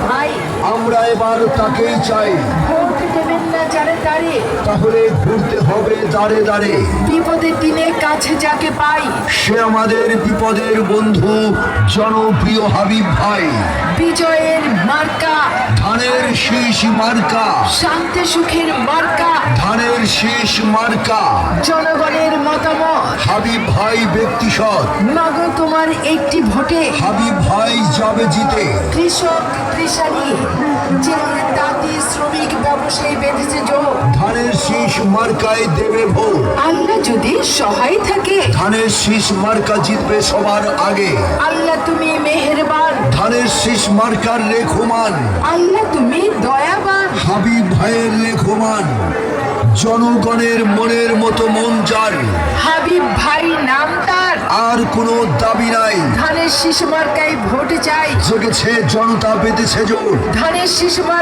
ভাই, আমরা এবার তাকেই চাই। ভোট দেবেন না যারে তারে, তাহলে ঘুরতে হবে দাঁড়ে দাঁড়ে। বিপদের দিনে কাছে যাকে পাই, সে আমাদের বিপদের বন্ধু, জনপ্রিয় হাবিব ভাই। বিজয়ের মার্কা, ধানের শীষ মার্কা, শান্তি সুখের মার্কা, ধানের শীষ মার্কা। জনগণের মতামত, হাবিব ভাই ব্যক্তি সৎ, মাগো তোমার একটি ভোটে হাবিব ভাই যাবে জিতে। কৃষক কৃষানি, যে তাঁতি শ্রমিক ব্যবসায়ী বেঁধেছে জোর, ধানের শীষ মার্কায় দেবে ভোট। আল্লাহ যদি সহায় থাকে, ধানের শীষ মার্কা জিতবে সবার আগে। আল্লাহ তুমি মেহেরবান, ধানের শীষ মার্কার রেখমান, আল্লাহ তুমি দয়াবান, হাবিব ভাইয়ের রেখমান। জনগণের মনের মতো মন যার, হাবিব ভাই নাম তার, আর কোনো দাবি নাই। ধানের শীষ মার্কায় ভোট চাই, জেগেছে জনতা, বেঁধেছে জোর। ধানের শীষ